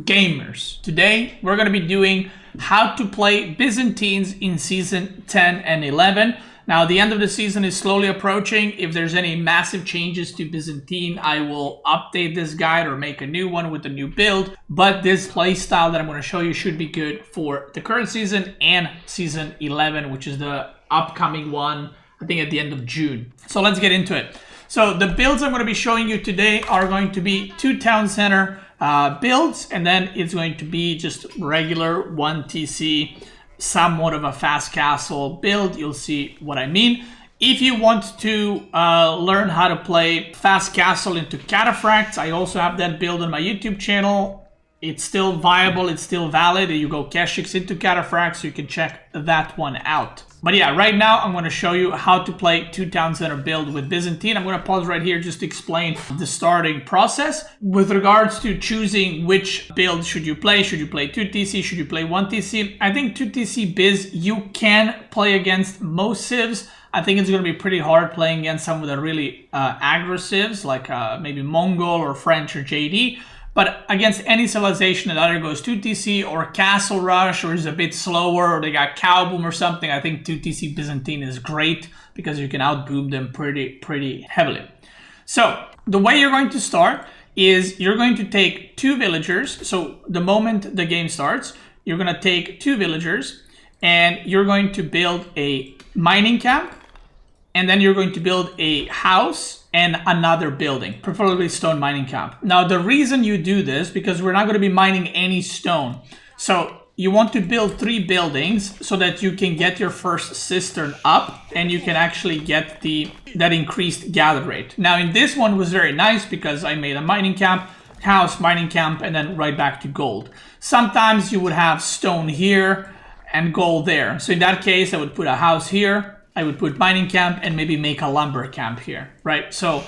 gamers. Today we're going to be doing how to play Byzantines in season 10 and 11. Now the end of the season is slowly approaching. If there's any massive changes to Byzantine, I will update this guide or make a new one with a new build. But this playstyle that I'm going to show you should be good for the current season and season 11, which is the upcoming one, I think at the end of June. So let's get into it. So the builds I'm going to be showing you today are going to be 2 town center builds, and then it's going to be just regular 1 TC, somewhat of a fast castle build. You'll see what I mean. If you want to learn how to play fast castle into Cataphracts, I also have that build on my YouTube channel. It's still viable, it's still valid. You go Keshiks into Cataphracts, so you can check that one out. But yeah, right now I'm going to show you how to play 2 town center build with Byzantine. I'm going to pause right here just to explain the starting process. With regards to choosing which build should you play 2 TC, should you play 1 TC? I think 2 TC Biz, you can play against most civs. I think it's going to be pretty hard playing against some of the really aggro civs, like maybe Mongol or French or JD. But against any civilization that either goes 2 TC or Castle Rush or is a bit slower or they got Cow Boom or something, I think 2 TC Byzantine is great because you can outboom them pretty heavily. So the way you're going to start is you're going to take 2 villagers. So the moment the game starts, you're going to take 2 villagers and you're going to build a mining camp, and then you're going to build a house and another building, preferably stone mining camp. Now, the reason you do this, because we're not going to be mining any stone. So you want to build 3 buildings so that you can get your first cistern up and you can actually get that increased gather rate. Now, in this one was very nice because I made a mining camp, house, mining camp, and then right back to gold. Sometimes you would have stone here and gold there. So in that case, I would put a house here, I would put mining camp and maybe make a lumber camp here, right? So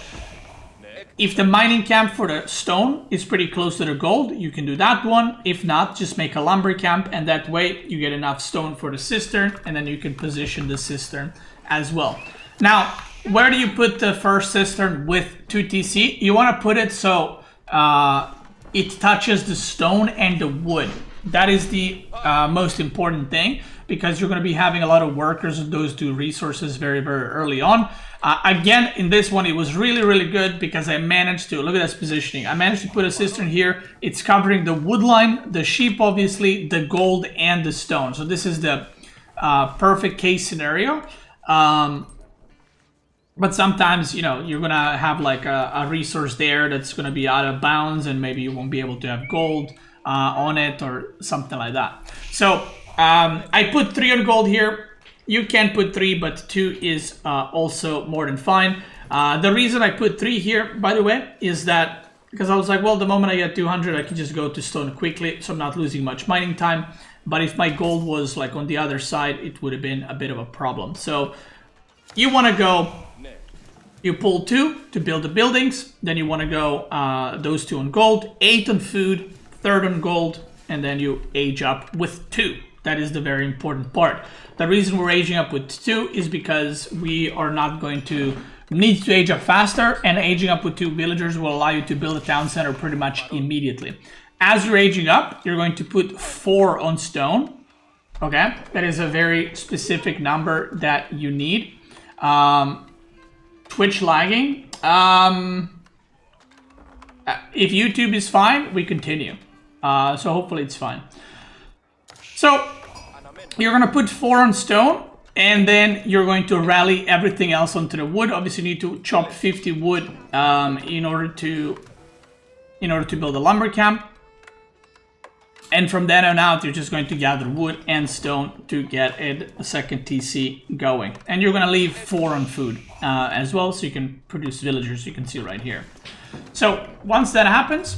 if the mining camp for the stone is pretty close to the gold, you can do that one. If not, just make a lumber camp, and that way you get enough stone for the cistern, and then you can position the cistern as well. Now, where do you put the first cistern with 2 TC? You want to put it so it touches the stone and the wood. That is the most important thing, because you're going to be having a lot of workers with those 2 resources very early on. Again, in this one, it was really good because I managed to, look at this positioning. I managed to put a cistern here. It's covering the wood line, the sheep, obviously, the gold, and the stone. So this is the perfect case scenario. But sometimes, you know, you're going to have like a resource there that's going to be out of bounds, and maybe you won't be able to have gold on it or something like that. So I put 3 on gold here. You can put 3, but 2 is also more than fine. The reason I put 3 here, by the way, is that because I was like, well, the moment I get 200, I can just go to stone quickly, so I'm not losing much mining time. But if my gold was like on the other side, it would have been a bit of a problem. So you want to go, you pull 2 to build the buildings, then you want to go those 2 on gold, 8 on food, 3rd on gold, and then you age up with 2. That is the very important part. The reason we're aging up with 2 is because we are not going to need to age up faster, and aging up with 2 villagers will allow you to build a town center pretty much immediately. As you're aging up, you're going to put 4 on stone. Okay, that is a very specific number that you need. Twitch lagging. If YouTube is fine, we continue. So hopefully it's fine. So you're going to put 4 on stone, and then you're going to rally everything else onto the wood. Obviously you need to chop 50 wood in order to build a lumber camp. And from then on out, you're just going to gather wood and stone to get a second TC going. And you're going to leave 4 on food as well, so you can produce villagers, you can see right here. So once that happens,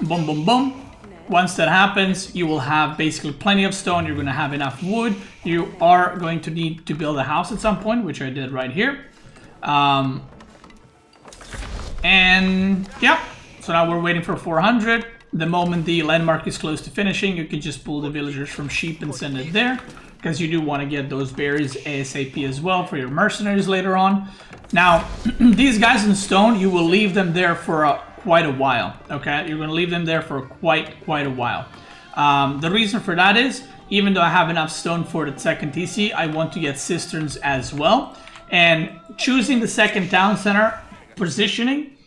boom. Once that happens, you will have basically plenty of stone. You're going to have enough wood. You are going to need to build a house at some point, which I did right here. And yeah, so now we're waiting for 400. The moment the landmark is close to finishing, you can just pull the villagers from sheep and send it there, because you do want to get those berries ASAP as well for your mercenaries later on. Now, these guys in stone, you will leave them there for quite a while, okay? You're gonna leave them there for quite a while. The reason for that is, even though I have enough stone for the second TC, I want to get cisterns as well. And choosing the second town center positioning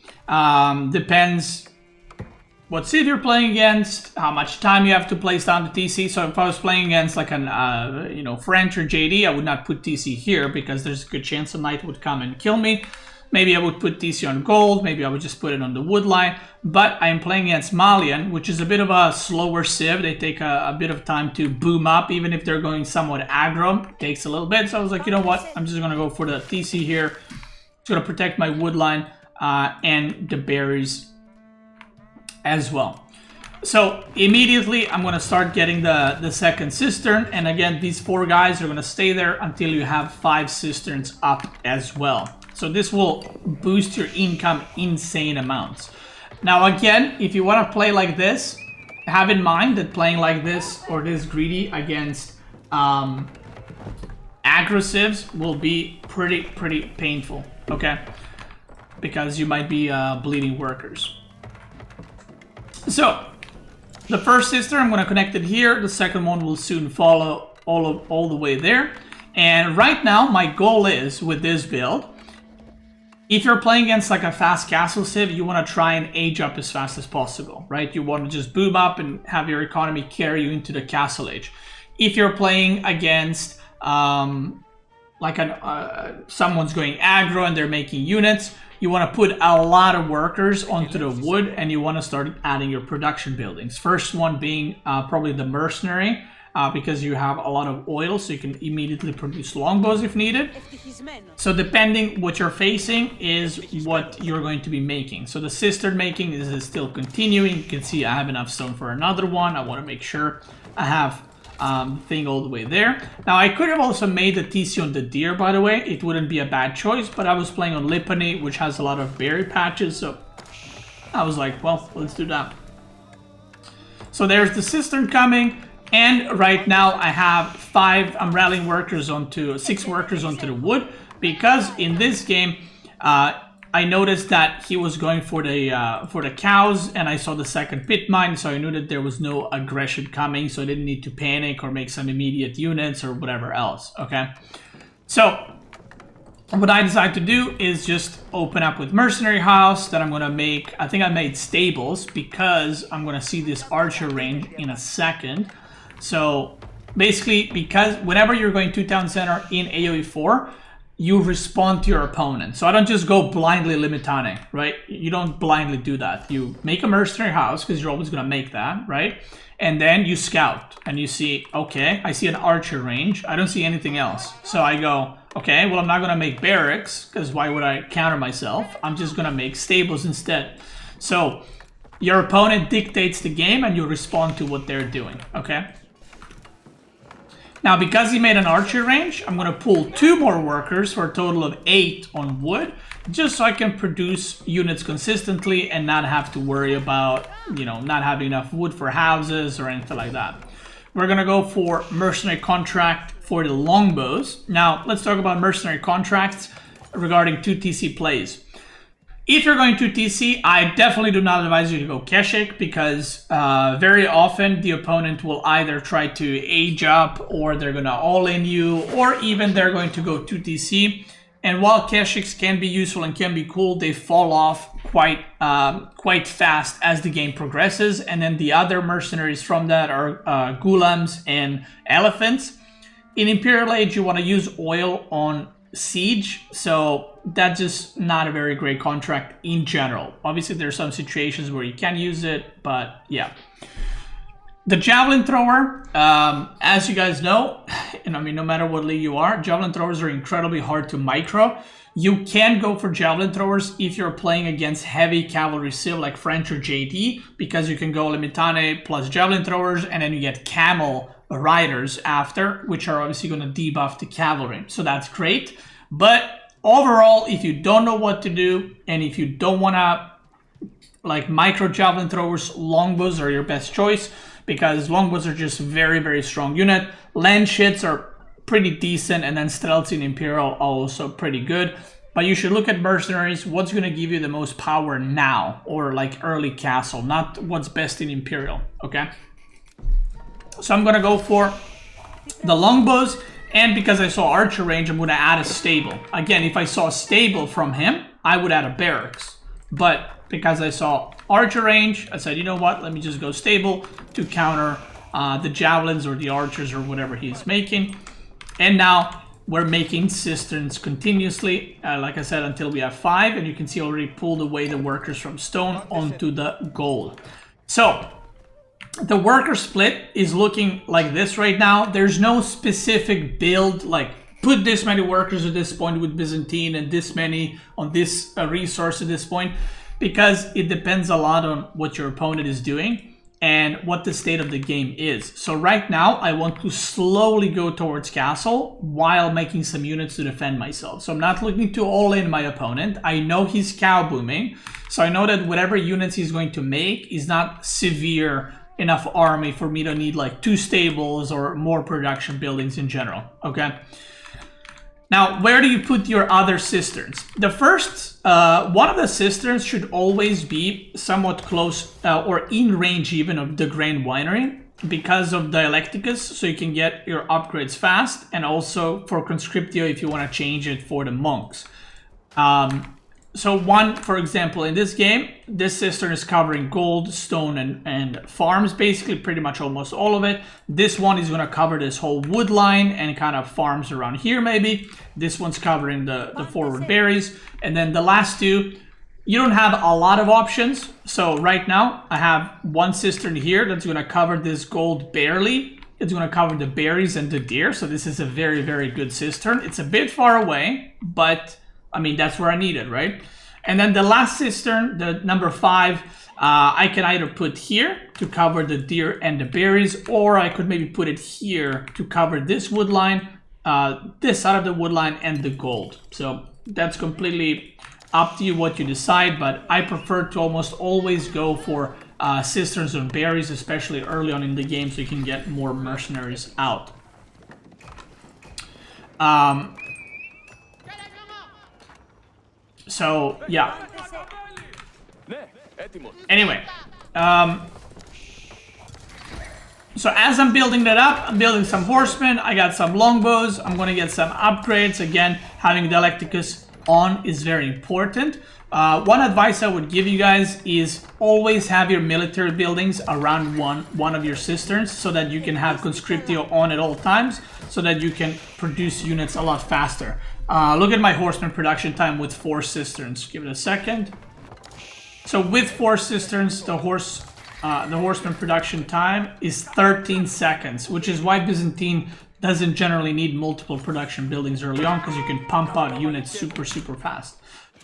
depends what city you're playing against, how much time you have to place down the TC. So if I was playing against like an, you know, French or JD, I would not put TC here because there's a good chance a knight would come and kill me. Maybe I would put TC on gold, maybe I would just put it on the wood line. But I am playing against Malian, which is a bit of a slower civ. They take a bit of time to boom up, even if they're going somewhat aggro. It takes a little bit, so I was like, you know what? I'm just gonna go for the TC here. It's gonna protect my wood line and the berries as well. So immediately I'm going to start getting the second cistern, and again these 4 guys are going to stay there until you have 5 cisterns up as well. So this will boost your income insane amounts. Now again, if you want to play like this, have in mind that playing like this or this greedy against aggressives will be pretty painful, okay? Because you might be bleeding workers. So, the first cistern, I'm going to connect it here. The second one will soon follow all the way there. And right now, my goal is, with this build, if you're playing against like a fast castle civ, you want to try and age up as fast as possible, right? You want to just boom up and have your economy carry you into the castle age. If you're playing against like someone's going aggro and they're making units, you want to put a lot of workers onto the wood, and you want to start adding your production buildings. First one being probably the Mercenary, because you have a lot of oil, so you can immediately produce longbows if needed. So depending what you're facing is what you're going to be making. So the cistern making is still continuing. You can see I have enough stone for another one. I want to make sure I have thing all the way there. Now I could have also made the TC on the deer, by the way. It wouldn't be a bad choice, but I was playing on Lipany, which has a lot of berry patches, so I was like, well, let's do that. So there's the cistern coming, and right now I have 5, I'm rallying workers onto 6 workers onto the wood, because in this game I noticed that he was going for the cows, and I saw the second pit mine, so I knew that there was no aggression coming, so I didn't need to panic or make some immediate units or whatever else, okay? So what I decided to do is just open up with Mercenary House. Then I'm going to make, I think I made stables, because I'm going to see this archer range in a second. So basically, because whenever you're going to town center in AoE4, you respond to your opponent. So I don't just go blindly limitane, right? You don't blindly do that. You make a Mercenary House, because you're always going to make that, right? And then you scout, and you see, okay, I see an archer range. I don't see anything else. So I go, okay, well, I'm not going to make barracks, because why would I counter myself? I'm just going to make stables instead. So your opponent dictates the game, and you respond to what they're doing, okay? Now, because he made an archer range, I'm going to pull 2 more workers for a total of 8 on wood, just so I can produce units consistently and not have to worry about, you know, not having enough wood for houses or anything like that. We're going to go for Mercenary Contract for the Longbows. Now, let's talk about Mercenary Contracts regarding 2TC plays. If you're going to TC, I definitely do not advise you to go Keshik, because very often the opponent will either try to age up, or they're going to all-in you, or even they're going to go 2TC. And while Keshiks can be useful and can be cool, they fall off quite fast as the game progresses. And then the other mercenaries from that are Ghulams and Elephants. In Imperial Age, you want to use oil on siege, so that's just not a very great contract in general. Obviously, there's some situations where you can use it, but yeah. The Javelin Thrower, as you guys know, and I mean, no matter what league you are, Javelin Throwers are incredibly hard to micro. You can go for Javelin Throwers if you're playing against heavy cavalry civ like French or JD, because you can go Limitane plus Javelin Throwers, and then you get Camel Riders after, which are obviously going to debuff the cavalry. So that's great. But overall, if you don't know what to do, and if you don't want to like micro Javelin Throwers, Longbows are your best choice, because Longbows are just very strong unit. Land shits are pretty decent, and then Stealth in Imperial are also pretty good. But you should look at mercenaries, what's going to give you the most power now, or like early castle, not what's best in Imperial, okay? So I'm going to go for the longbows, and because I saw archer range, I'm going to add a stable. Again, if I saw a stable from him, I would add a barracks. But because I saw archer range, I said, you know what, let me just go stable to counter the javelins or the archers or whatever he's making. And now we're making cisterns continuously, like I said, until we have 5, and you can see already pulled away the workers from stone onto the gold. So the worker split is looking like this right now. There's no specific build, like put this many workers at this point with Byzantine and this many on this resource at this point, because it depends a lot on what your opponent is doing and what the state of the game is. So right now, I want to slowly go towards castle while making some units to defend myself. So I'm not looking to all in my opponent. I know he's cow booming, so I know that whatever units he's going to make is not severe enough army for me to need like 2 stables or more production buildings in general, okay? Now, where do you put your other cisterns? The first, one of the cisterns should always be somewhat close or in range even of the Grand Winery because of Dialecticus, so you can get your upgrades fast, and also for Conscriptio if you want to change it for the monks. So one, for example, in this game, this cistern is covering gold, stone, and farms, basically pretty much almost all of it. This one is going to cover this whole wood line and kind of farms around here maybe. This one's covering the forward berries. And then the last 2, you don't have a lot of options. So right now I have one cistern here that's going to cover this gold barely. It's going to cover the berries and the deer. So this is a very, very good cistern. It's a bit far away, but I mean, that's where I need it, right? And then the last cistern, the number 5, I can either put here to cover the deer and the berries, or I could maybe put it here to cover this wood line, this side of the wood line, and the gold. So that's completely up to you what you decide, but I prefer to almost always go for cisterns and berries, especially early on in the game, so you can get more mercenaries out. So, yeah. Anyway. So as I'm building that up, I'm building some horsemen. I got some longbows. I'm going to get some upgrades. Again, having Dialecticus on is very important. One advice I would give you guys is always have your military buildings around one of your cisterns so that you can have Conscriptio on at all times so that you can produce units a lot faster. Look at my horseman production time with 4 cisterns. Give it a second. So with 4 cisterns, the horseman production time is 13 seconds, which is why Byzantine doesn't generally need multiple production buildings early on, because you can pump out units super, super fast.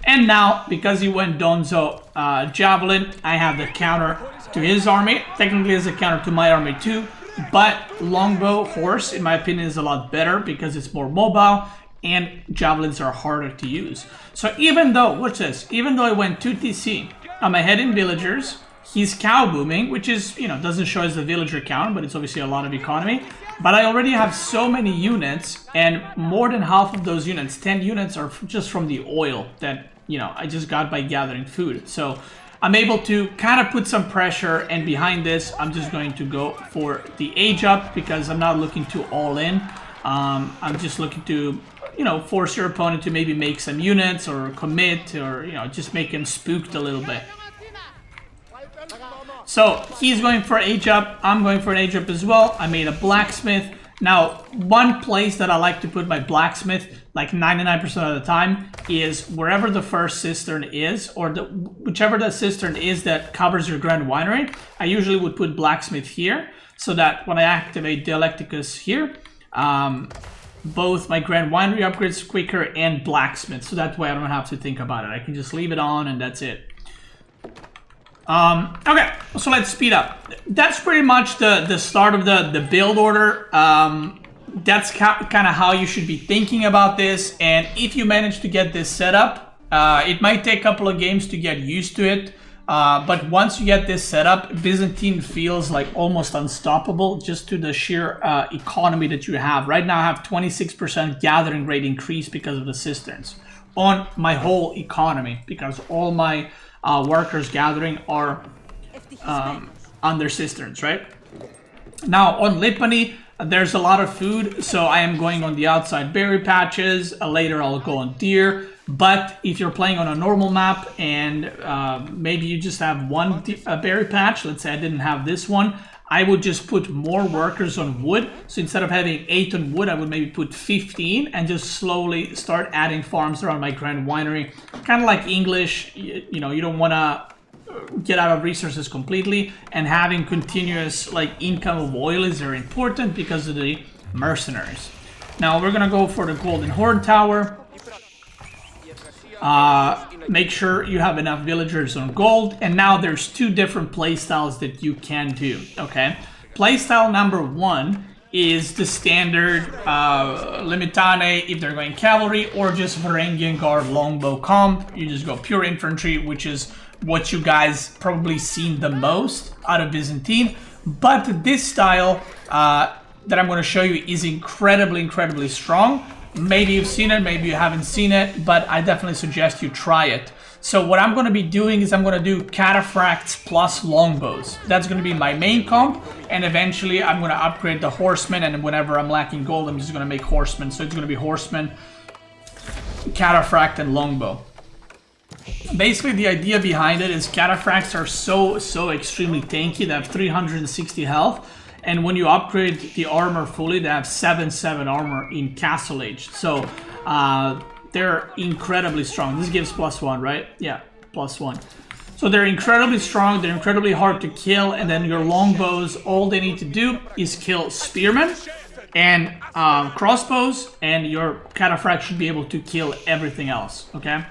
And now, because he went Donzo Javelin, I have the counter to his army. Technically, it's a counter to my army too, but Longbow Horse, in my opinion, is a lot better because it's more mobile, and javelins are harder to use. So even though, watch this, even though I went 2 TC, I'm ahead in villagers, he's cow booming, which is, you know, doesn't show as the villager count, but it's obviously a lot of economy. But I already have so many units, and more than half of those units, 10 units, are just from the oil that, you know, I just got by gathering food. So I'm able to kind of put some pressure, and behind this, I'm just going to go for the age up because I'm not looking to all in. I'm just looking to, you know, force your opponent to maybe make some units or commit, or, you know, just make him spooked a little bit. So he's going for age up, I'm going for an age up as well. I made a blacksmith. Now, one place that I like to put my blacksmith, like 99% of the time, is wherever the first cistern is, or whichever the cistern is that covers your Grand Winery. I usually would put blacksmith here, so that when I activate Dialecticus here, both my Grand Winery upgrades quicker and blacksmith, so that way I don't have to think about it. I can just leave it on and that's it. Okay, so let's speed up. That's pretty much the start of the build order. That's kind of how you should be thinking about this, and if you manage to get this set up, it might take a couple of games to get used to it, but once you get this set up, Byzantine feels like almost unstoppable just to the sheer economy that you have. Right now I have 26% gathering rate increase because of the cisterns. on my whole economy, because all my workers gathering are under cisterns, right? Now on Lipany, there's a lot of food, so I am going on the outside berry patches. Later I'll go on deer. But if you're playing on a normal map and maybe you just have one berry patch, let's say I didn't have this one, I would just put more workers on wood. So instead of having 8 on wood, I would maybe put 15 and just slowly start adding farms around my grand winery. Kind of like English, you know, you don't want to get out of resources completely, and having continuous like income of oil is very important because of the mercenaries. Now we're gonna go for the golden horn tower. Make sure you have enough villagers on gold, and now there's 2 different playstyles that you can do. Okay, playstyle number 1 is the standard Limitane if they're going cavalry, or just Varangian Guard longbow comp. You just go pure infantry, which is what you guys probably seen the most out of Byzantine. But this style that I'm going to show you is incredibly strong. Maybe you've seen it, maybe you haven't seen it, but I definitely suggest you try it. So what I'm going to be doing is I'm going to do Cataphracts plus Longbows. That's going to be my main comp, and eventually I'm going to upgrade the Horsemen, and whenever I'm lacking gold, I'm just going to make Horsemen. So it's going to be Horsemen, Cataphract, and Longbow. Basically, the idea behind it is Cataphracts are so extremely tanky. They have 360 health. And when you upgrade the armor fully, they have 7/7 armor in Castle Age. So they're incredibly strong. This gives +1, right? Yeah, +1. So they're incredibly strong, they're incredibly hard to kill, and then your longbows, all they need to do is kill spearmen and crossbows, and your cataphract should be able to kill everything else, okay?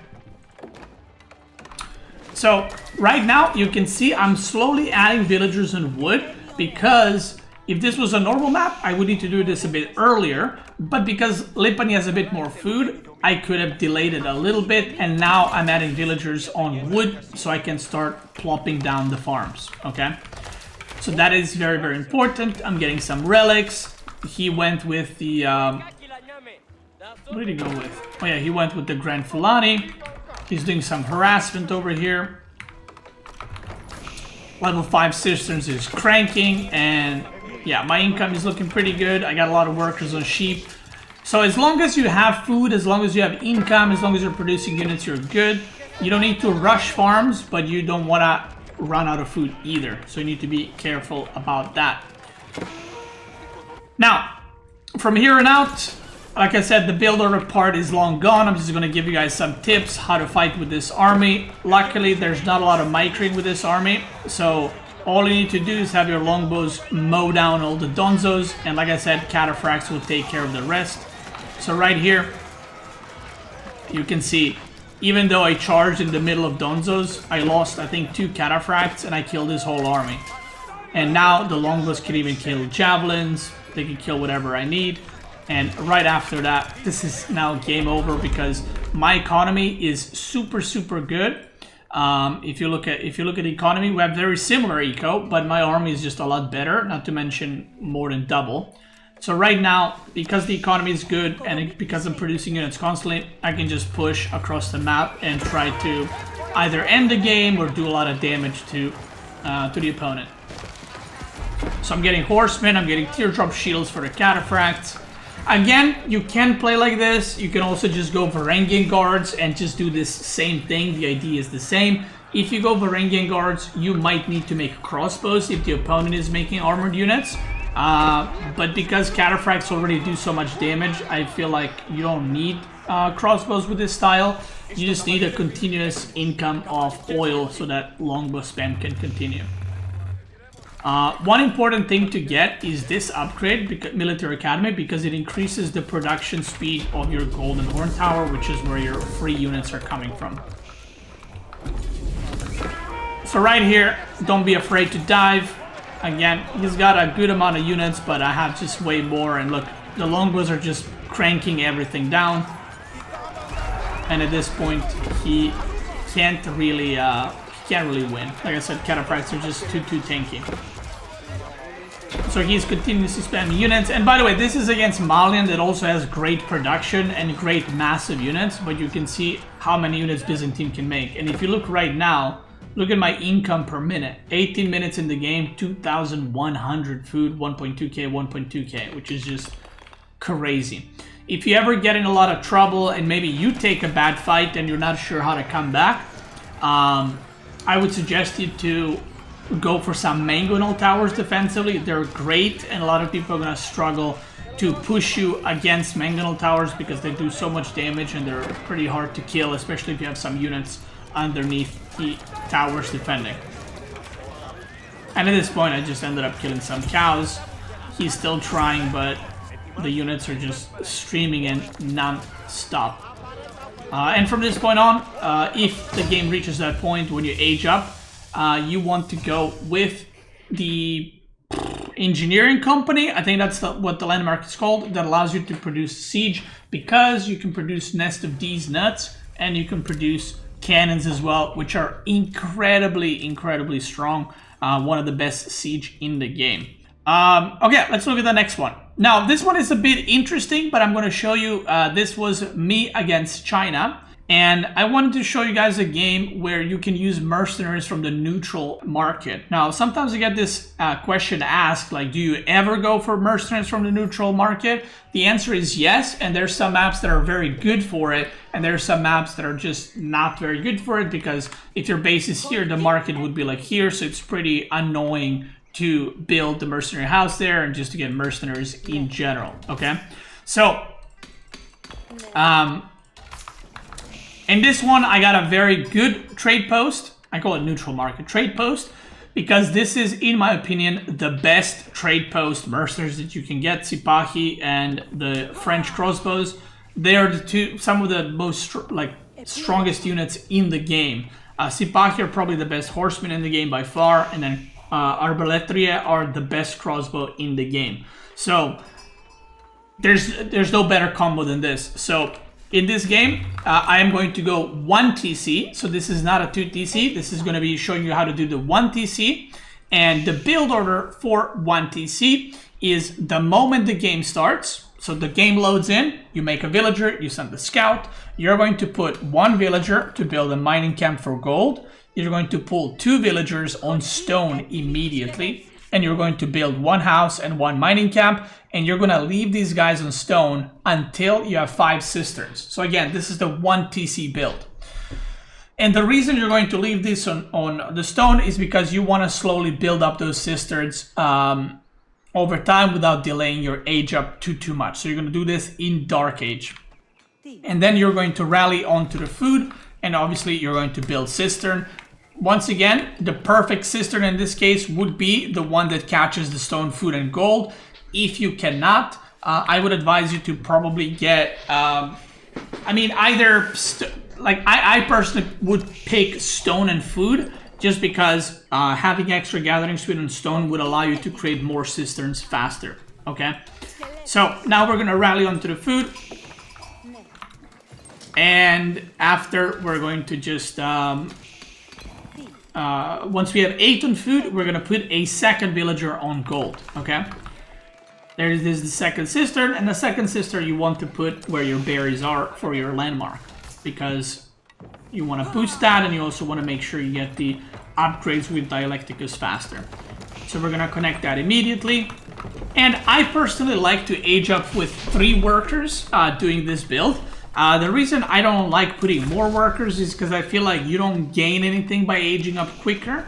So right now you can see I'm slowly adding villagers and wood, because if this was a normal map, I would need to do this a bit earlier, but because Lipany has a bit more food, I could have delayed it a little bit, and now I'm adding villagers on wood so I can start plopping down the farms, okay? So that is very important. I'm getting some relics. He went with the, what did he go with? Oh yeah, he went with the Grand Fulani. He's doing some harassment over here. Level 5 Cisterns is cranking, and yeah, my income is looking pretty good. I got a lot of workers on sheep. So as long as you have food, as long as you have income, as long as you're producing units, you're good. You don't need to rush farms, but you don't want to run out of food either. So you need to be careful about that. Now, from here on out, like I said, the build order part is long gone. I'm just going to give you guys some tips how to fight with this army. Luckily, there's not a lot of micring with this army, so all you need to do is have your longbows mow down all the donzos, and like I said, cataphracts will take care of the rest. So right here, you can see, even though I charged in the middle of donzos, I lost, I think, 2 cataphracts, and I killed this whole army. And now the longbows can even kill javelins, they can kill whatever I need. And right after that, this is now game over, because my economy is super good. If you look at the economy, we have very similar eco, but my army is just a lot better, not to mention more than double. So right now, because the economy is good and because I'm producing units constantly, I can just push across the map and try to either end the game or do a lot of damage to the opponent. So I'm getting horsemen, I'm getting teardrop shields for the cataphracts. Again, you can play like this. You can also just go Varangian Guards and just do this same thing. The idea is the same. If you go Varangian Guards, you might need to make crossbows if the opponent is making armored units. But because cataphracts already do so much damage, I feel like you don't need crossbows with this style. You just need a continuous income of oil so that longbow spam can continue. One important thing to get is this upgrade, Military Academy, because it increases the production speed of your Golden Horn Tower, which is where your free units are coming from. So right here, don't be afraid to dive. Again, he's got a good amount of units, but I have just way more. And look, the longbows are just cranking everything down. And at this point, he can't really win. Like I said, cataphracts are just too tanky. So he's continuously spamming units. And by the way, this is against Malian that also has great production and great massive units. But you can see how many units Byzantine can make. And if you look right now, look at my income per minute. 18 minutes in the game, 2,100 food, 1.2k, 1.2k, which is just crazy. If you ever get in a lot of trouble and maybe you take a bad fight and you're not sure how to come back, I would suggest you to go for some mangonel towers defensively. They're great, and a lot of people are going to struggle to push you against mangonel towers because they do so much damage and they're pretty hard to kill, especially if you have some units underneath the towers defending. And at this point, I just ended up killing some cows. He's still trying, but the units are just streaming in non-stop. And from this point on, if the game reaches that point when you age up, you want to go with the engineering company. I think that's what the landmark is called, that allows you to produce siege, because you can produce nest of these nuts and you can produce cannons as well, which are incredibly strong. One of the best siege in the game. Okay, let's look at the next one. Now, this one is a bit interesting, but I'm going to show you, this was me against China. And I wanted to show you guys a game where you can use mercenaries from the neutral market. Now, sometimes I get this question asked, like, do you ever go for mercenaries from the neutral market? The answer is yes, and there's some maps that are very good for it, and there's some maps that are just not very good for it, because if your base is here, the market would be like here, so it's pretty annoying to build the mercenary house there and just to get mercenaries in general, okay? So, in this one, I got a very good trade post. I call it neutral market trade post, because this is, in my opinion, the best trade post mercenaries that you can get. Sipahi and the French crossbows, they are some of the most strongest units in the game. Sipahi are probably the best horsemen in the game by far, and then Arbaletrie are the best crossbow in the game. So there's no better combo than this. So in this game, I am going to go 1 TC. So this is not a 2 TC. This is going to be showing you how to do the 1 TC. And the build order for 1 TC is the moment the game starts. So the game loads in, you make a villager, you send the scout. You're going to put 1 villager to build a mining camp for gold. You're going to pull 2 villagers on stone immediately. And you're going to build 1 house and 1 mining camp. And you're going to leave these guys on stone until you have 5 cisterns. So again, this is the 1 TC build. And the reason you're going to leave this on the stone is because you want to slowly build up those cisterns over time without delaying your age up too much. So you're going to do this in Dark Age. And then you're going to rally onto the food. And obviously you're going to build cistern. Once again, the perfect cistern in this case would be the one that catches the stone, food, and gold. If you cannot, I would advise you to probably get, I personally would pick stone and food, just because having extra gathering speed on stone would allow you to create more cisterns faster, okay? So now we're gonna rally onto the food. And after, we're going to just, once we have 8 on food, we're gonna put a second villager on gold, okay? There is the second cistern, and the second cistern you want to put where your berries are for your landmark, because you want to boost that, and you also want to make sure you get the upgrades with Dialecticus faster. So we're gonna connect that immediately. And I personally like to age up with 3 workers doing this build. The reason I don't like putting more workers is because I feel like you don't gain anything by aging up quicker.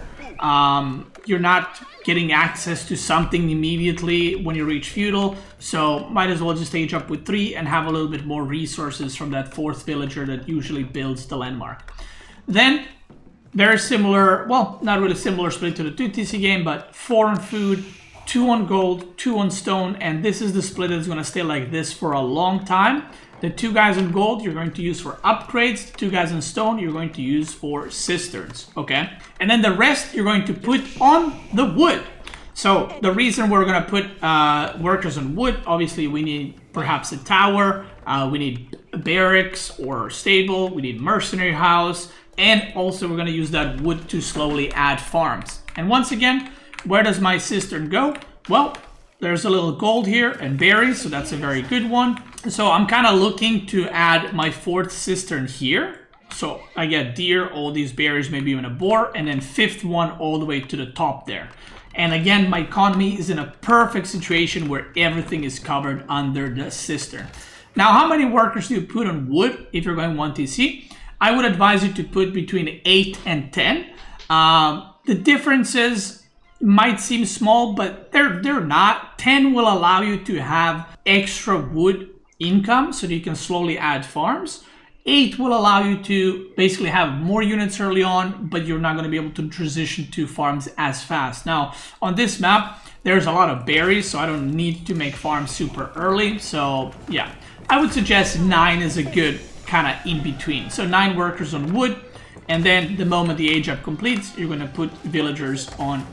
You're not getting access to something immediately when you reach Feudal, so might as well just age up with 3 and have a little bit more resources from that 4th villager that usually builds the landmark. Then, very similar, well, not really similar split to the 2 TC game, but 4 on food, 2 on gold, 2 on stone, and this is the split that's going to stay like this for a long time. The 2 guys in gold you're going to use for upgrades. The 2 guys in stone you're going to use for cisterns, okay? And then the rest you're going to put on the wood. So the reason we're going to put workers on wood, obviously we need perhaps a tower, we need barracks or stable, we need mercenary house, and also we're going to use that wood to slowly add farms. And once again, where does my cistern go? well, there's a little gold here and berries, so that's a very good one. So I'm kind of looking to add my 4th cistern here. So I get deer, all these berries, maybe even a boar, and then 5th one all the way to the top there. And again, my economy is in a perfect situation where everything is covered under the cistern. Now, how many workers do you put on wood if you're going 1 TC? I would advise you to put between 8 and 10. The differences might seem small, but they're not. 10 will allow you to have extra wood income so that you can slowly add farms. 8 will allow you to basically have more units early on, but you're not going to be able to transition to farms as fast. Now, on this map, there's a lot of berries, so I don't need to make farms super early. So, yeah, I would suggest 9 is a good kind of in between. So 9 workers on wood, and then the moment the age up completes, you're going to put villagers on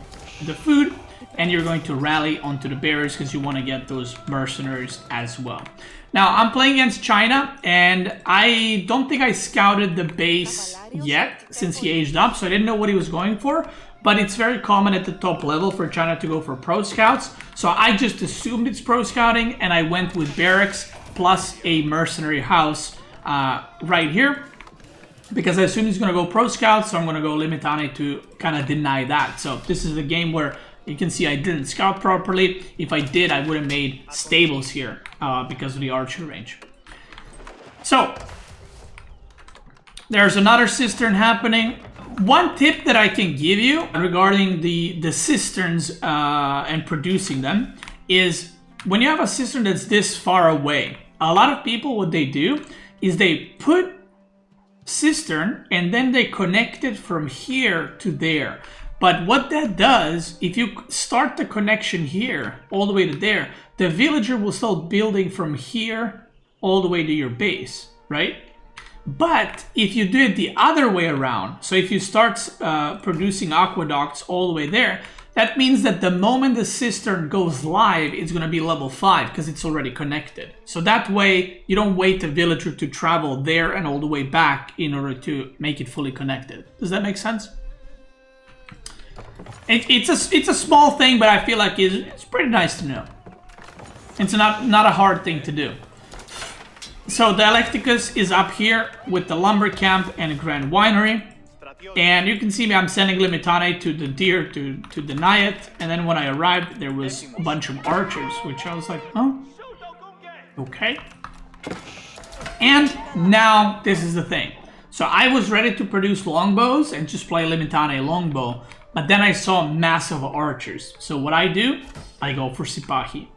the food, and you're going to rally onto the berries because you want to get those mercenaries as well. Now, I'm playing against China, and I don't think I scouted the base yet since he aged up, so I didn't know what he was going for. But it's very common at the top level for China to go for pro scouts. So I just assumed it's pro scouting, and I went with barracks plus a mercenary house right here. Because I assume he's going to go pro scouts, so I'm going to go Limitane to kind of deny that. So this is a game where you can see I didn't scout properly. If I did, I would have made stables here because of the archer range. So there's another cistern happening. One tip that I can give you regarding the cisterns and producing them is when you have a cistern that's this far away, a lot of people, what they do is they put cistern and then they connect it from here to there. But what that does, if you start the connection here all the way to there, the villager will start building from here all the way to your base, right? But if you do it the other way around, so if you start producing aqueducts all the way there, that means that the moment the cistern goes live, it's going to be level 5 because it's already connected. So that way, you don't wait the villager to travel there and all the way back in order to make it fully connected. Does that make sense? It's a small thing, but I feel like it's pretty nice to know. It's not a hard thing to do. So Dialecticus is up here with the lumber camp and a grand winery. And you can see me, I'm sending Limitane to the deer to deny it. And then when I arrived, there was a bunch of archers, which I was like, oh, okay. And now this is the thing. So I was ready to produce longbows and just play Limitane longbow. But then I saw massive archers. So what I do, I go for Sipahi.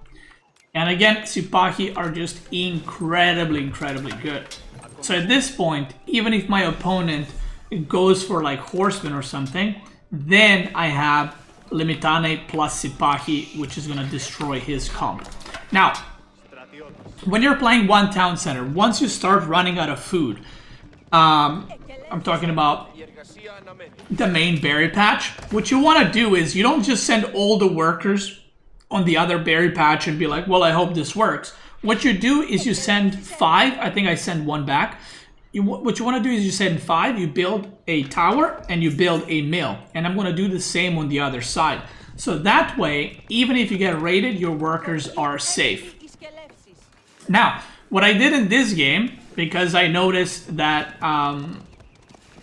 And again, Sipahi are just incredibly good. So at this point, even if my opponent goes for like horsemen or something, then I have Limitane plus Sipahi, which is going to destroy his comp. Now, when you're playing one town center, once you start running out of food, I'm talking about the main berry patch. What you want to do is you don't just send all the workers on the other berry patch and be like, well, I hope this works. What you do is you send 5. I think I send 1 back. What you want to do is you send 5, you build a tower, and you build a mill. And I'm going to do the same on the other side. So that way, even if you get raided, your workers are safe. Now, what I did in this game, because I noticed that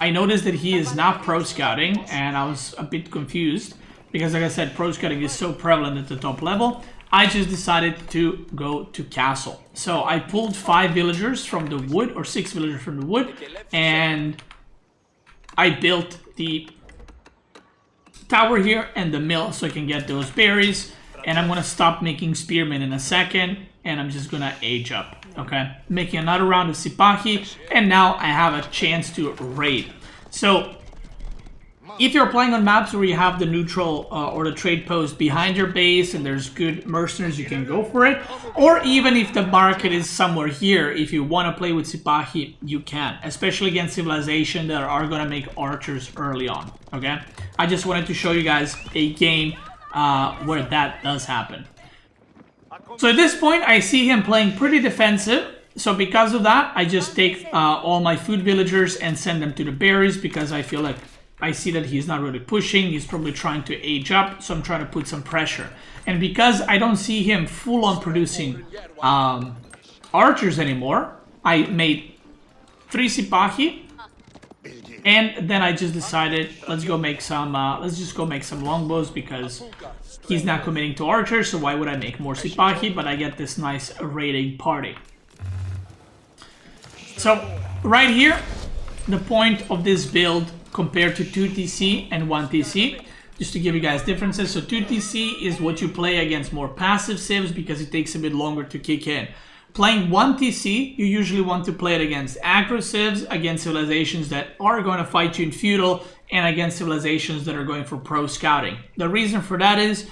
he is not pro scouting, and I was a bit confused because, like I said, pro scouting is so prevalent at the top level. I just decided to go to castle. So I pulled 5 villagers from the wood, or 6 villagers from the wood, and I built the tower here and the mill so I can get those berries. And I'm gonna stop making spearmen in a second, and I'm just gonna age up. Okay, making another round of Sipahi, and now I have a chance to raid. So if you're playing on maps where you have the neutral or the trade post behind your base and there's good mercenaries, you can go for it. Or even if the market is somewhere here, if you want to play with Sipahi, you can. Especially against civilization that are going to make archers early on. Okay, I just wanted to show you guys a game where that does happen. So at this point, I see him playing pretty defensive. So because of that, I just take all my food villagers and send them to the berries because I feel like I see that he's not really pushing. He's probably trying to age up, so I'm trying to put some pressure. And because I don't see him full on producing archers anymore, I made 3 Sipahi, and then I just decided let's just go make some longbows, because he's not committing to archers, so why would I make more Sipahi? But I get this nice raiding party. So right here, the point of this build compared to 2 TC and 1 TC, just to give you guys differences. So 2 TC is what you play against more passive civs because it takes a bit longer to kick in. Playing 1 TC, you usually want to play it against aggro civs, against civilizations that are going to fight you in feudal, and against civilizations that are going for pro scouting. The reason for that is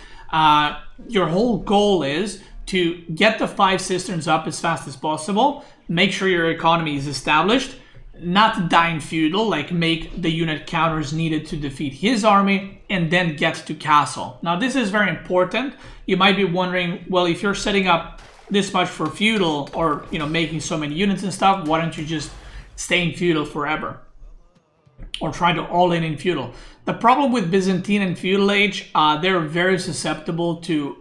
your whole goal is to get the 5 cisterns up as fast as possible, make sure your economy is established, not die in feudal, like make the unit counters needed to defeat his army, and then get to castle. Now this is very important. You might be wondering, well, if you're setting up this much for feudal, or making so many units and stuff, why don't you just stay in feudal forever, or try to all in feudal? The problem with Byzantine and feudal age, they're very susceptible to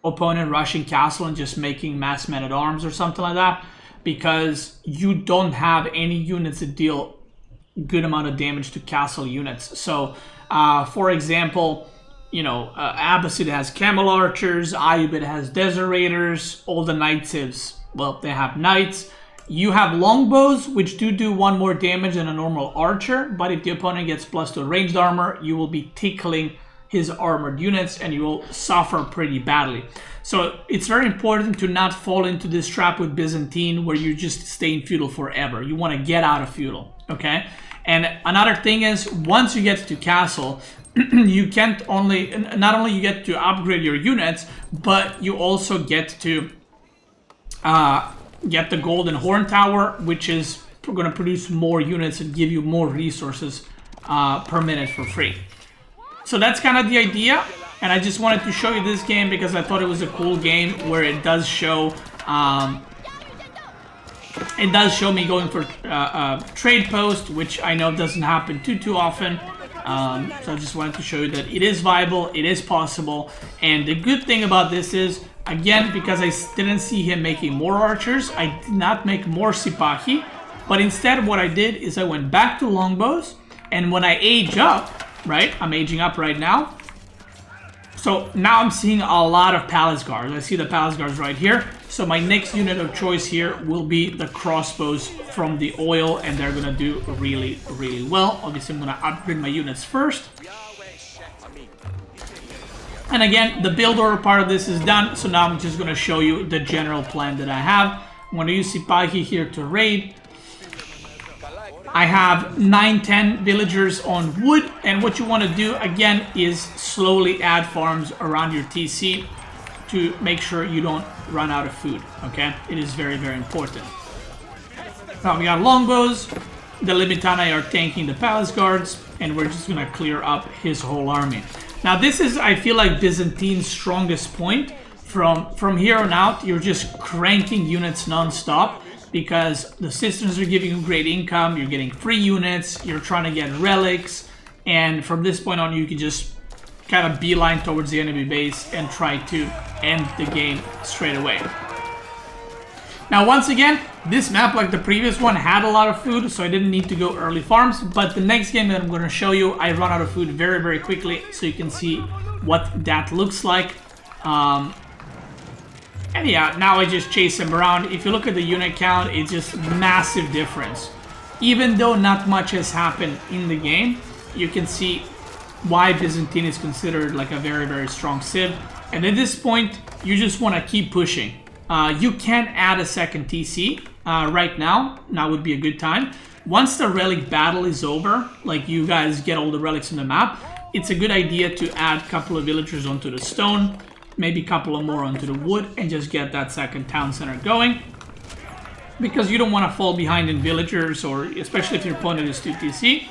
opponent rushing castle and just making mass men-at-arms or something like that, because you don't have any units that deal good amount of damage to castle units. So for example, Abbasid has camel archers, Ayyubid has desert raiders, all the knight civs, well, they have knights. You have longbows, which do 1 more damage than a normal archer, but if the opponent gets +2 ranged armor, you will be tickling his armored units and you will suffer pretty badly. So it's very important to not fall into this trap with Byzantine where you just stay in feudal forever. You want to get out of feudal, okay? And another thing is, once you get to castle, you can't only, not only you get to upgrade your units, but you also get to get the Golden Horn Tower, which is going to produce more units and give you more resources per minute for free. So that's kind of the idea, and I just wanted to show you this game because I thought it was a cool game where it does show me going for trade post, which I know doesn't happen too often. So I just wanted to show you that it is viable, it is possible, and the good thing about this is, again, because I didn't see him making more archers, I did not make more Sipahi, but instead what I did is I went back to longbows, and when I age up, right, I'm aging up right now, so now I'm seeing a lot of palace guards. I see the palace guards right here. So my next unit of choice here will be the crossbows from the oil, and they're gonna do really well. Obviously I'm gonna upgrade my units first. And again, the build order part of this is done, so now I'm just gonna show you the general plan that I have. I'm gonna use Sipahi here to raid. I have 9-10 villagers on wood, and what you want to do again is slowly add farms around your TC to make sure you don't run out of food, okay? It is very important. Now we got longbows, the Limitani are tanking the palace guards, and we're just gonna clear up his whole army. Now this is, I feel like, Byzantine's strongest point. From here on out, you're just cranking units non-stop, because the Cisterns are giving you great income, you're getting free units, you're trying to get relics, and from this point on you can just kind of beeline towards the enemy base and try to end the game straight away. Now once again, this map, like the previous one, had a lot of food, so I didn't need to go early farms, but the next game that I'm going to show you, I run out of food very quickly, so you can see what that looks like. And yeah, now I just chase him around. If you look at the unit count, it's just massive difference. Even though not much has happened in the game, you can see why Byzantine is considered like a very strong civ. And at this point, you just want to keep pushing. You can add a second TC right now. Now would be a good time. Once the relic battle is over, like you guys get all the relics on the map, it's a good idea to add a couple of villagers onto the stone, maybe a couple of more onto the wood, and just get that second town center going. Because you don't want to fall behind in villagers, or especially if your opponent is 2 TC.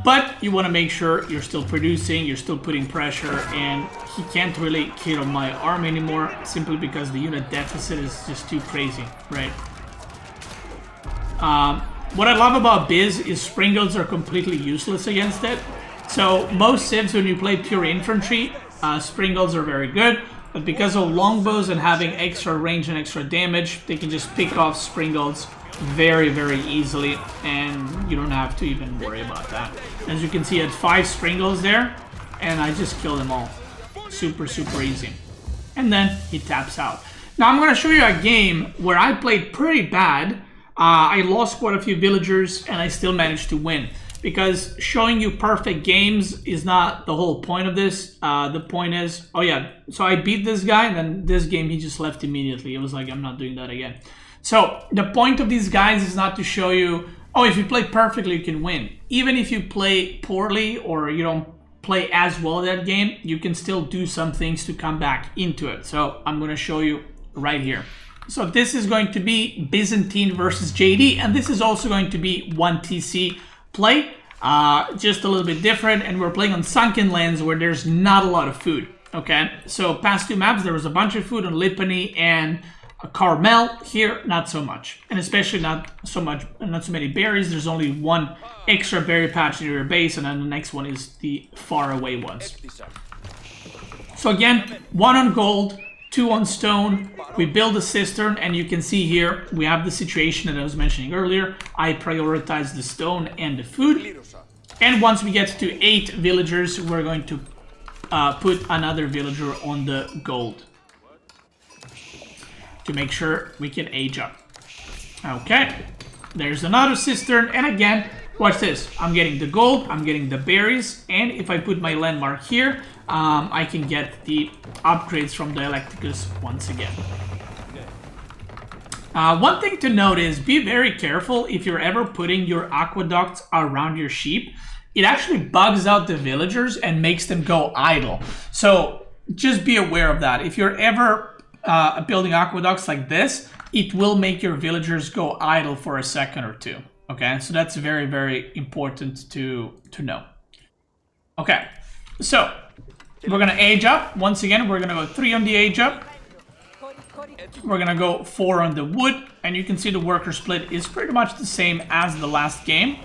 But you want to make sure you're still producing, you're still putting pressure, and he can't really kill my army anymore, simply because the unit deficit is just too crazy, right? What I love about Biz is Springles are completely useless against it. So most civs, when you play pure infantry, Springles are very good. But because of Longbows and having extra range and extra damage, they can just pick off Springles very, very easily. And you don't have to even worry about that. As you can see, I had 5 Springles there. And I just killed them all. Super, super easy. And then he taps out. Now I'm going to show you a game where I played pretty bad. I lost quite a few villagers and I still managed to win. Because showing you perfect games is not the whole point of this. The point is, oh yeah, so I beat this guy and then this game he just left immediately. It was like, I'm not doing that again. So the point of these guys is not to show you, oh, if you play perfectly, you can win. Even if you play poorly or you don't play as well that game, you can still do some things to come back into it. So I'm going to show you right here. So this is going to be Byzantine versus JD, and this is also going to be 1TC play, just a little bit different, and we're playing on sunken lands where there's not a lot of food. Okay, so past 2 maps there was a bunch of food on Lipany and Carmel. Here, not so much, and especially not so many berries. There's only 1 extra berry patch near your base, and then the next one is the far away ones. So again, 1 on gold, 2 on stone. We build a cistern, and you can see here we have the situation that I was mentioning earlier. I prioritize the stone and the food, and once we get to 8 villagers, we're going to put another villager on the gold to make sure we can age up. Okay, there's another cistern, and again, watch this. I'm getting the gold, I'm getting the berries, and if I put my landmark here, I can get the upgrades from Dialecticus once again. One thing to note is be very careful if you're ever putting your aqueducts around your sheep. It actually bugs out the villagers and makes them go idle. So just be aware of that. If you're ever building aqueducts like this, it will make your villagers go idle for a second or two. Okay, so that's very, very important to know. Okay, so we're gonna age up. Once again, we're gonna go 3 on the age up. We're gonna go 4 on the wood, and you can see the worker split is pretty much the same as the last game.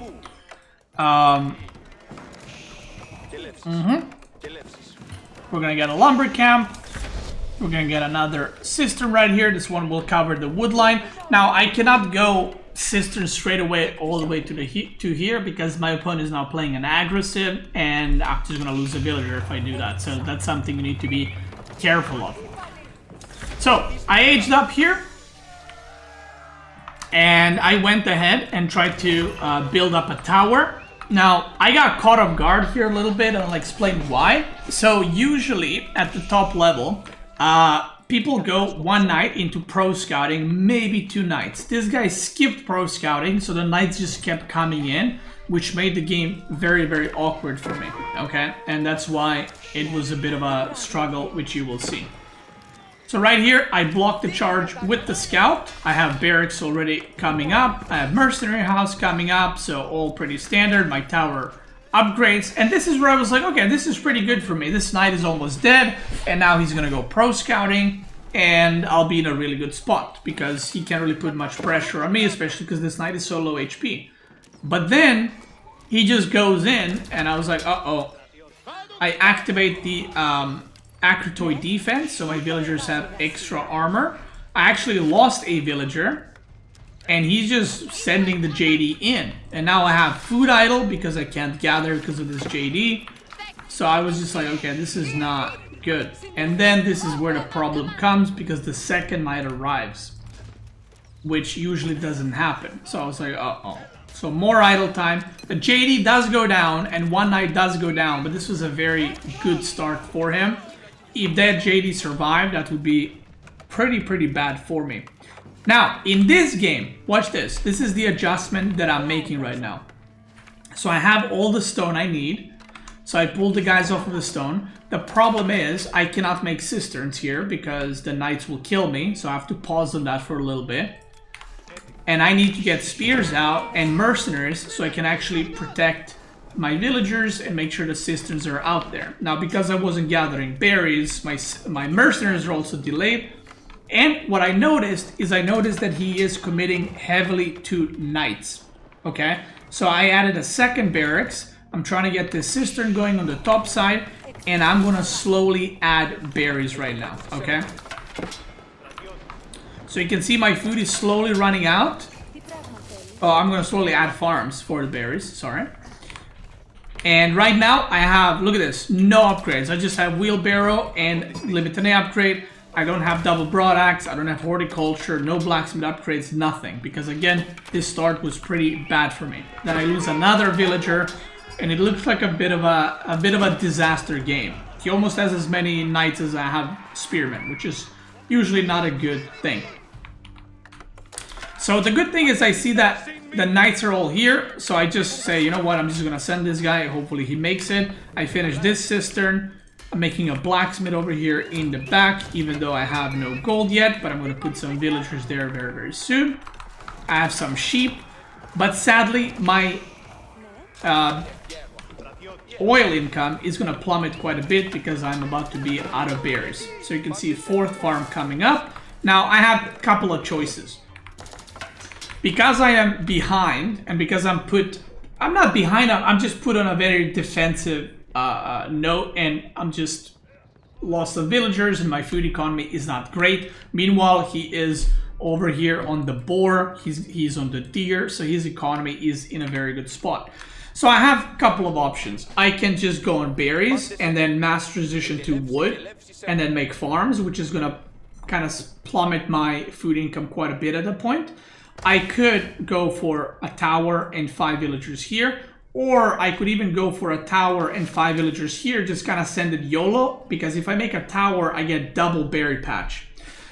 We're gonna get a lumber camp. We're gonna get another cistern right here. This one will cover the wood line. Now I cannot go cistern straight away all the way to here because my opponent is now playing an aggressive, and I'm just gonna lose a villager if I do that. So that's something you need to be careful of. So I aged up here, and I went ahead and tried to build up a tower. Now I got caught off guard here a little bit, and I'll explain why. So usually at the top level, people go 1 night into pro scouting, maybe 2 nights. This guy skipped pro scouting, so the knights just kept coming in, which made the game very, very awkward for me. Okay, and that's why it was a bit of a struggle, which you will see. So right here, I blocked the charge with the scout. I have barracks already coming up. I have mercenary house coming up, so all pretty standard. My tower upgrades, and this is where I was like, okay, this is pretty good for me. This knight is almost dead, and now he's gonna go pro scouting, and I'll be in a really good spot because he can't really put much pressure on me, especially because this knight is so low HP. But then he just goes in, and I was like, uh-oh. I activate the Acritoid defense, so my villagers have extra armor. I actually lost a villager, and he's just sending the JD in. And now I have food idle because I can't gather because of this JD. So I was just like, okay, this is not good. And then this is where the problem comes, because the second knight arrives, which usually doesn't happen. So I was like, uh-oh. So more idle time. The JD does go down, and 1 knight does go down, but this was a very good start for him. If that JD survived, that would be pretty bad for me. Now, in this game, watch this. This is the adjustment that I'm making right now. So I have all the stone I need. So I pulled the guys off of the stone. The problem is I cannot make cisterns here because the knights will kill me. So I have to pause on that for a little bit. And I need to get spears out and mercenaries so I can actually protect my villagers and make sure the cisterns are out there. Now, because I wasn't gathering berries, my mercenaries are also delayed. And what I noticed is that he is committing heavily to knights. Okay, so I added a second barracks. I'm trying to get the cistern going on the top side, and I'm gonna slowly add berries right now. Okay, so you can see my food is slowly running out. Oh, I'm gonna slowly add farms for the berries, sorry. And right now I have, look at this, no upgrades. I just have wheelbarrow and limited upgrade. I don't have double broadaxe, I don't have horticulture, no blacksmith upgrades, nothing. Because again, this start was pretty bad for me. Then I lose another villager, and it looks like a bit of a disaster game. He almost has as many knights as I have spearmen, which is usually not a good thing. So the good thing is I see that the knights are all here, so I just say, you know what, I'm just gonna send this guy, hopefully he makes it. I finish this cistern. I'm making a blacksmith over here in the back, even though I have no gold yet, but I'm gonna put some villagers there very, very soon. I have some sheep, but sadly my oil income is gonna plummet quite a bit because I'm about to be out of berries. So you can see fourth farm coming up. Now I have a couple of choices. Because I am behind, and because I'm not behind, I'm just put on a very defensive note, and I'm just lost some villagers, and my food economy is not great. Meanwhile, he is over here on the boar, he's on the deer, so his economy is in a very good spot. So I have a couple of options. I can just go on berries, and then mass transition to wood, and then make farms, which is gonna kind of plummet my food income quite a bit at the point. I could go for a tower and 5 villagers here, or I could even go for a tower and 5 villagers here, just kind of send it YOLO, because if I make a tower, I get double berry patch.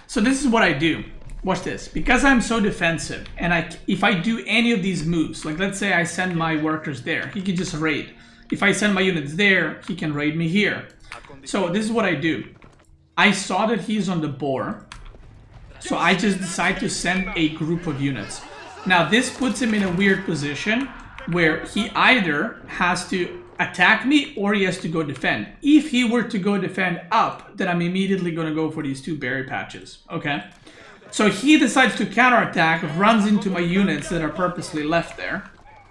So this is what I do. Watch this. Because I'm so defensive, and if I do any of these moves, like let's say I send my workers there, he can just raid. If I send my units there, he can raid me here. So this is what I do. I saw that he's on the boar, so I just decide to send a group of units. Now this puts him in a weird position where he either has to attack me or he has to go defend. If he were to go defend up, then I'm immediately going to go for these 2 berry patches. Okay? So he decides to counterattack, runs into my units that are purposely left there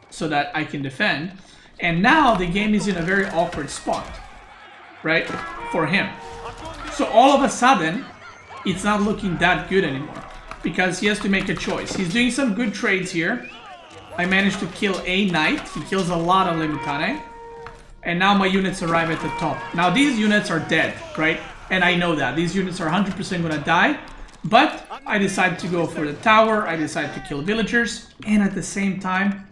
so that I can defend. And now the game is in a very awkward spot, right? For him. So all of a sudden, it's not looking that good anymore because he has to make a choice. He's doing some good trades here. I managed to kill a knight. He kills a lot of Limitane. And now my units arrive at the top. Now these units are dead, right? And I know that. These units are 100% gonna die. But I decided to go for the tower. I decided to kill villagers. And at the same time,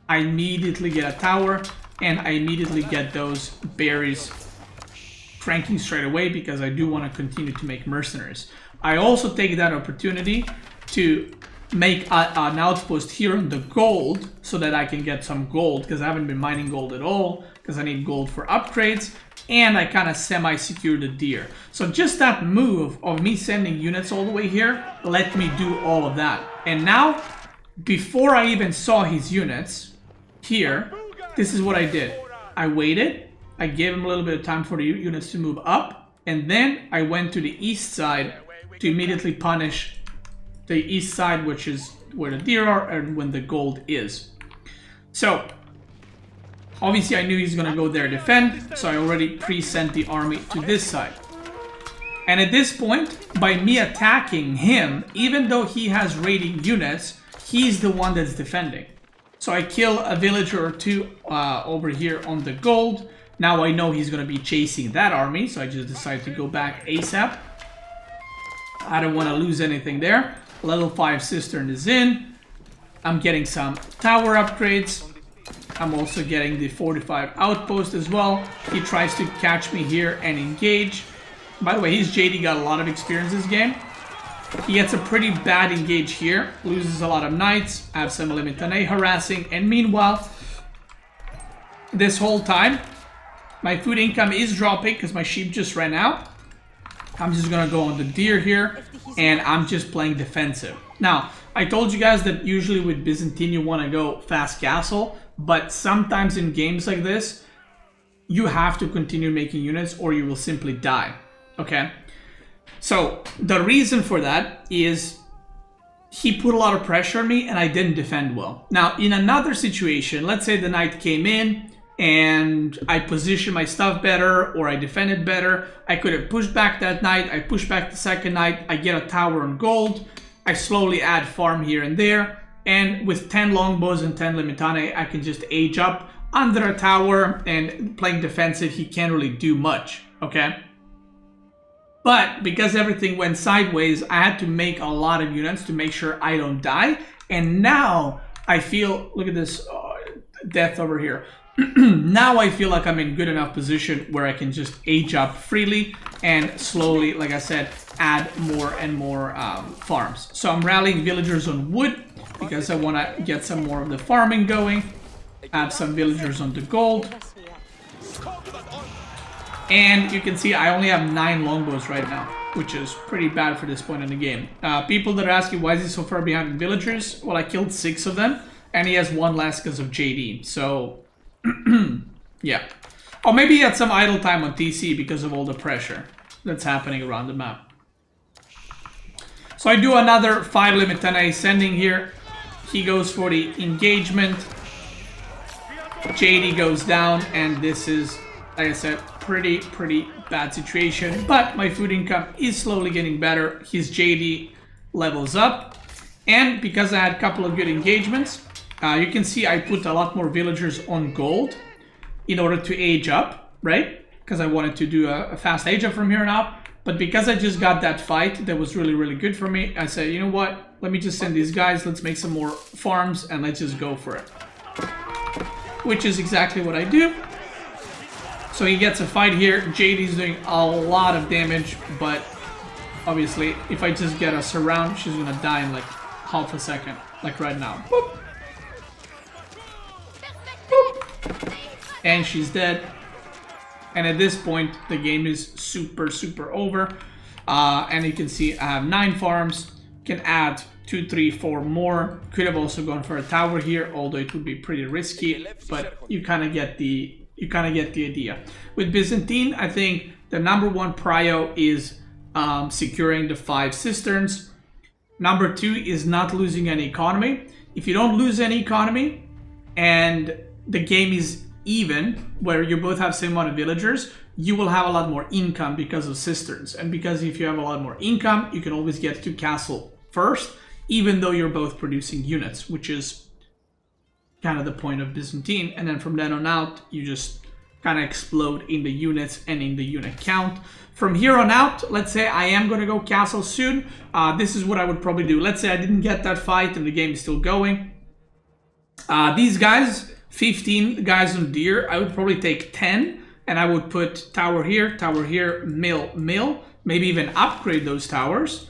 I immediately get a tower. And I immediately get those berries cranking straight away because I do want to continue to make mercenaries. I also take that opportunity to make an outpost here on the gold so that I can get some gold because I haven't been mining gold at all because I need gold for upgrades, and I kind of semi-secure the deer. So just that move of me sending units all the way here let me do all of that. And now, before I even saw his units here, this is what I did. I waited. I gave him a little bit of time for the units to move up, and then I went to the east side to immediately punish the east side, which is where the deer are and when the gold is. So, obviously I knew he's gonna go there defend, so I already pre-sent the army to this side. And at this point, by me attacking him, even though he has raiding units, he's the one that's defending. So I kill a villager or 2 over here on the gold. Now I know he's going to be chasing that army, so I just decide to go back ASAP. I don't want to lose anything there. Level 5 Cistern is in. I'm getting some tower upgrades. I'm also getting the 45 outpost as well. He tries to catch me here and engage. By the way, his JD got a lot of experience this game. He gets a pretty bad engage here. Loses a lot of knights. I have some Limitane harassing. And meanwhile, this whole time, my food income is dropping because my sheep just ran out. I'm just going to go on the deer here, and I'm just playing defensive. Now, I told you guys that usually with Byzantine you want to go fast castle, but sometimes in games like this, you have to continue making units or you will simply die, okay? So, the reason for that is he put a lot of pressure on me and I didn't defend well. Now, in another situation, let's say the knight came in and I positioned my stuff better or I defended better. I could have pushed back that knight. I push back the second knight. I get a tower on gold. I slowly add farm here and there. And with 10 longbows and 10 limitane, I can just age up under a tower, and playing defensive, he can't really do much, okay? But because everything went sideways, I had to make a lot of units to make sure I don't die. And now I feel, look at this death over here. Now I feel like I'm in good enough position where I can just age up freely and slowly, like I said, add more and more farms. So I'm rallying villagers on wood because I want to get some more of the farming going. Add some villagers on the gold. And you can see I only have 9 longbows right now, which is pretty bad for this point in the game. People that are asking why is he so far behind in villagers? Well, I killed 6 of them, and he has 1 less because of JD. So, yeah. Or maybe he had some idle time on TC because of all the pressure that's happening around the map. So I do another 5 limitane sending here. He goes for the engagement. JD goes down, and this is, like I said, pretty bad situation. But my food income is slowly getting better. His JD levels up. And because I had a couple of good engagements, you can see I put a lot more villagers on gold in order to age up, right? Because I wanted to do a fast age up from here on out. But because I just got that fight that was really good for me, I said, you know what? Let me just send these guys. Let's make some more farms and let's just go for it. Which is exactly what I do. So he gets a fight here. JD's doing a lot of damage, but obviously if I just get a surround, she's gonna die in like half a second, like right now. Boop. Boop. And she's dead. And at this point, the game is super over. And you can see I have 9 farms. Can add 2, 3, 4 more. Could have also gone for a tower here, although it would be pretty risky. But you kind of get the idea. With Byzantine, I think the number 1 prio is securing the 5 cisterns. Number 2 is not losing any economy. If you don't lose any economy and the game is even, where you both have same amount of villagers, you will have a lot more income because of cisterns. And because if you have a lot more income, you can always get to castle first, even though you're both producing units, which is kind of the point of Byzantine. And then from then on out, you just kind of explode in the units and in the unit count. From here on out, let's say I am going to go castle soon. This is what I would probably do. Let's say I didn't get that fight and the game is still going. These guys, 15 guys on deer, I would probably take 10 and I would put tower here, mill, maybe even upgrade those towers.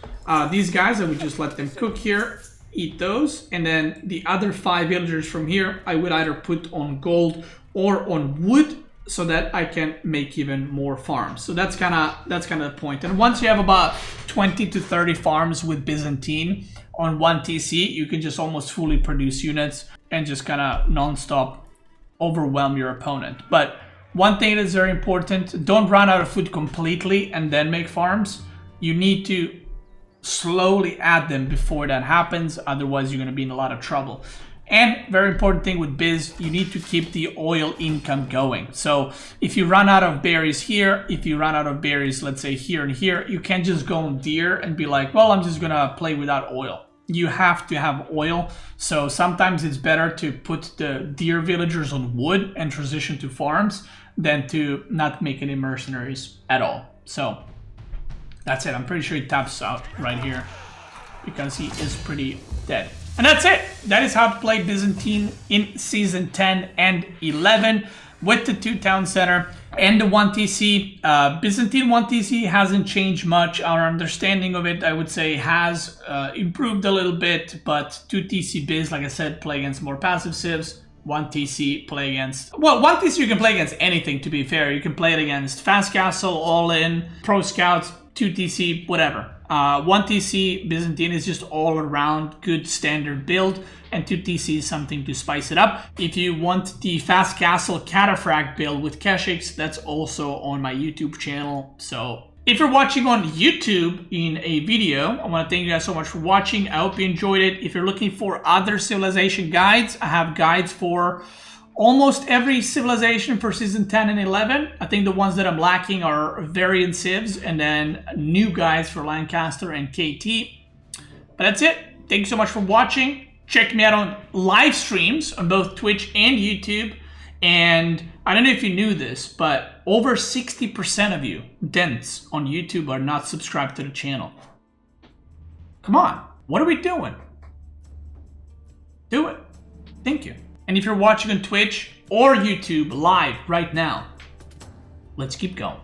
These guys, I would just let them cook here, eat those, and then the other 5 villagers from here, I would either put on gold or on wood so that I can make even more farms. So that's kind of the point. And once you have about 20 to 30 farms with Byzantine on 1 TC, you can just almost fully produce units and just kind of non-stop overwhelm your opponent. But one thing that is very important, don't run out of food completely and then make farms. You need to slowly add them before that happens, otherwise you're going to be in a lot of trouble. And very important thing with Biz, you need to keep the oil income going. So if you run out of berries here, if you run out of berries, let's say here and here, you can't just go on deer and be like, well, I'm just going to play without oil. You have to have oil. So sometimes it's better to put the deer villagers on wood and transition to farms than to not make any mercenaries at all. So that's it. I'm pretty sure he taps out right here because he is pretty dead. And that's it. That is how to play Byzantine in Season 10 and 11 with the 2 town center and the 1 TC. Byzantine 1 TC hasn't changed much. Our understanding of it, I would say, has improved a little bit. But 2 TC Biz, like I said, play against more passive civs. 1 TC play against... Well, 1 TC you can play against anything, to be fair. You can play it against Fast Castle, All In, Pro Scouts, 2 TC, whatever. 1 TC Byzantine is just all around good standard build, and 2 TC is something to spice it up. If you want the Fast Castle Cataphracts build with Keshiks, that's also on my YouTube channel. So If you're watching on YouTube in a video, I want to thank you guys so much for watching. I hope you enjoyed it. If you're looking for other civilization guides, I have guides for almost every civilization for season 10 and 11. I think the ones that I'm lacking are variant civs and then new guides for Lancaster and KT. But that's it. Thank you so much for watching. Check me out on live streams on both Twitch and YouTube. And I don't know if you knew this, but over 60% of you dents on YouTube are not subscribed to the channel. Come on, what are we doing? Do it. Thank you. And if you're watching on Twitch or YouTube live right now, let's keep going.